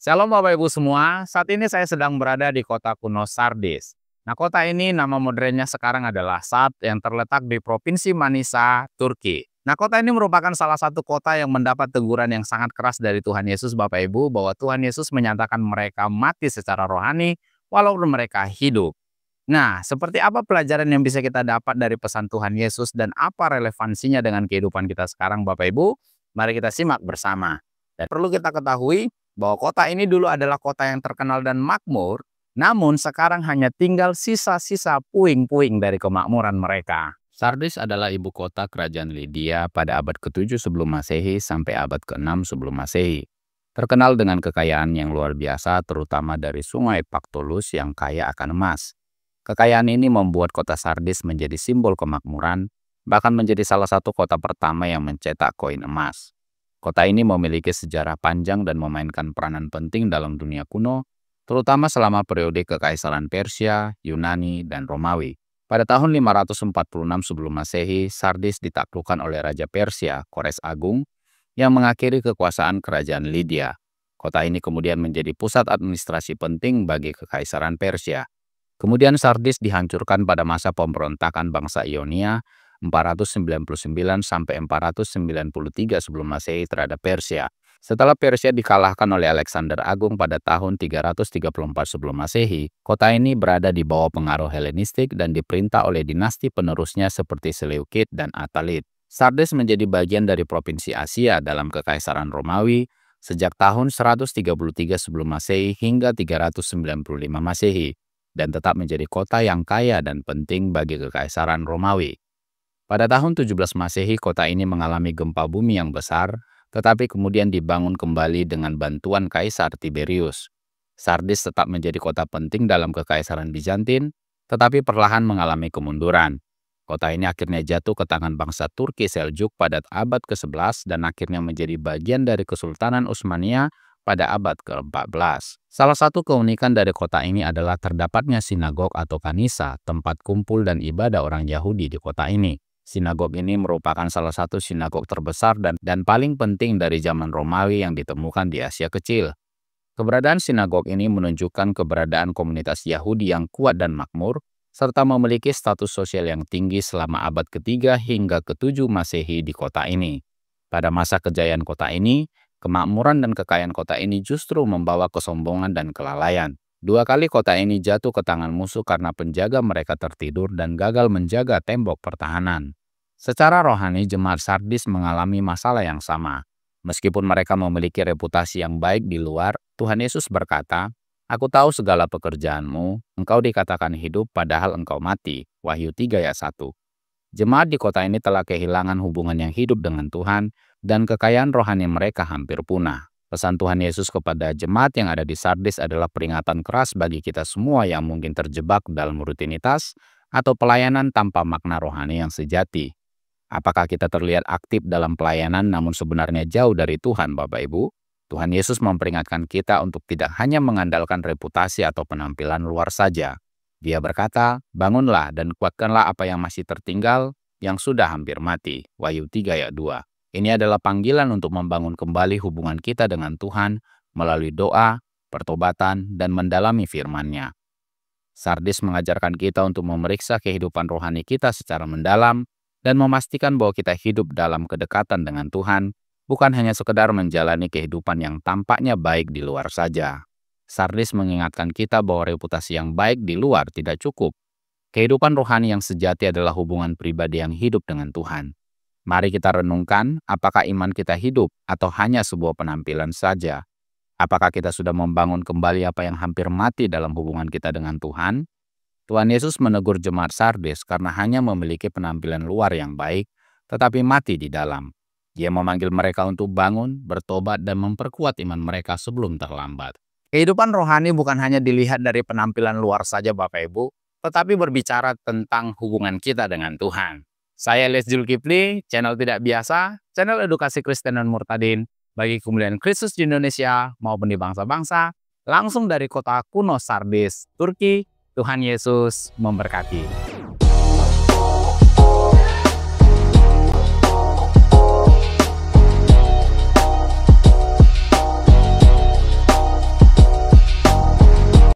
Shalom Bapak Ibu semua, saat ini saya sedang berada di kota kuno Sardis. Nah, kota ini nama modernnya sekarang adalah Sard yang terletak di Provinsi Manisa, Turki. Nah, kota ini merupakan salah satu kota yang mendapat teguran yang sangat keras dari Tuhan Yesus Bapak Ibu bahwa Tuhan Yesus menyatakan mereka mati secara rohani walaupun mereka hidup. Nah, seperti apa pelajaran yang bisa kita dapat dari pesan Tuhan Yesus dan apa relevansinya dengan kehidupan kita sekarang Bapak Ibu? Mari kita simak bersama. Dan perlu kita ketahui bahwa kota ini dulu adalah kota yang terkenal dan makmur, namun sekarang hanya tinggal sisa-sisa puing-puing dari kemakmuran mereka. Sardis adalah ibu kota kerajaan Lydia pada abad ke-7 sebelum Masehi sampai abad ke-6 sebelum Masehi. Terkenal dengan kekayaan yang luar biasa terutama dari sungai Pactolus yang kaya akan emas. Kekayaan ini membuat kota Sardis menjadi simbol kemakmuran, bahkan menjadi salah satu kota pertama yang mencetak koin emas. Kota ini memiliki sejarah panjang dan memainkan peranan penting dalam dunia kuno, terutama selama periode Kekaisaran Persia, Yunani, dan Romawi. Pada tahun 546 sebelum Masehi, Sardis ditaklukkan oleh Raja Persia, Kores Agung, yang mengakhiri kekuasaan kerajaan Lydia. Kota ini kemudian menjadi pusat administrasi penting bagi Kekaisaran Persia. Kemudian Sardis dihancurkan pada masa pemberontakan bangsa Ionia 499 sampai 493 sebelum Masehi terhadap Persia. Setelah Persia dikalahkan oleh Alexander Agung pada tahun 334 sebelum Masehi, kota ini berada di bawah pengaruh Helenistik dan diperintah oleh dinasti penerusnya seperti Seleukid dan Atalit. Sardis menjadi bagian dari provinsi Asia dalam Kekaisaran Romawi sejak tahun 133 sebelum Masehi hingga 395 Masehi dan tetap menjadi kota yang kaya dan penting bagi Kekaisaran Romawi. Pada tahun 17 Masehi, kota ini mengalami gempa bumi yang besar, tetapi kemudian dibangun kembali dengan bantuan Kaisar Tiberius. Sardis tetap menjadi kota penting dalam Kekaisaran Bizantin, tetapi perlahan mengalami kemunduran. Kota ini akhirnya jatuh ke tangan bangsa Turki Seljuk pada abad ke-11 dan akhirnya menjadi bagian dari Kesultanan Utsmaniyah pada abad ke-14. Salah satu keunikan dari kota ini adalah terdapatnya sinagog atau kanisa, tempat kumpul dan ibadah orang Yahudi di kota ini. Sinagog ini merupakan salah satu sinagog terbesar dan paling penting dari zaman Romawi yang ditemukan di Asia Kecil. Keberadaan sinagog ini menunjukkan keberadaan komunitas Yahudi yang kuat dan makmur, serta memiliki status sosial yang tinggi selama abad ke-3 hingga ke-7 Masehi di kota ini. Pada masa kejayaan kota ini, kemakmuran dan kekayaan kota ini justru membawa kesombongan dan kelalaian. 2 kali kota ini jatuh ke tangan musuh karena penjaga mereka tertidur dan gagal menjaga tembok pertahanan. Secara rohani, jemaat Sardis mengalami masalah yang sama. Meskipun mereka memiliki reputasi yang baik di luar, Tuhan Yesus berkata, "Aku tahu segala pekerjaanmu, engkau dikatakan hidup padahal engkau mati." Wahyu 3 ayat 1. Jemaat di kota ini telah kehilangan hubungan yang hidup dengan Tuhan dan kekayaan rohani mereka hampir punah. Pesan Tuhan Yesus kepada jemaat yang ada di Sardis adalah peringatan keras bagi kita semua yang mungkin terjebak dalam rutinitas atau pelayanan tanpa makna rohani yang sejati. Apakah kita terlihat aktif dalam pelayanan namun sebenarnya jauh dari Tuhan, Bapak Ibu? Tuhan Yesus memperingatkan kita untuk tidak hanya mengandalkan reputasi atau penampilan luar saja. Dia berkata, "Bangunlah dan kuatkanlah apa yang masih tertinggal, yang sudah hampir mati." Wahyu 3 ayat 2. Ini adalah panggilan untuk membangun kembali hubungan kita dengan Tuhan melalui doa, pertobatan, dan mendalami firman-Nya. Sardis mengajarkan kita untuk memeriksa kehidupan rohani kita secara mendalam dan memastikan bahwa kita hidup dalam kedekatan dengan Tuhan, bukan hanya sekedar menjalani kehidupan yang tampaknya baik di luar saja. Sardis mengingatkan kita bahwa reputasi yang baik di luar tidak cukup. Kehidupan rohani yang sejati adalah hubungan pribadi yang hidup dengan Tuhan. Mari kita renungkan, apakah iman kita hidup atau hanya sebuah penampilan saja? Apakah kita sudah membangun kembali apa yang hampir mati dalam hubungan kita dengan Tuhan? Tuhan Yesus menegur jemaat Sardis karena hanya memiliki penampilan luar yang baik, tetapi mati di dalam. Dia memanggil mereka untuk bangun, bertobat, dan memperkuat iman mereka sebelum terlambat. Kehidupan rohani bukan hanya dilihat dari penampilan luar saja Bapak Ibu, tetapi berbicara tentang hubungan kita dengan Tuhan. Saya Les Zulkifli, channel Tidak Biasa, channel edukasi Kristen dan Murtadin, bagi kemuliaan Kristus di Indonesia maupun di bangsa-bangsa, langsung dari kota kuno Sardis, Turki. Tuhan Yesus memberkati.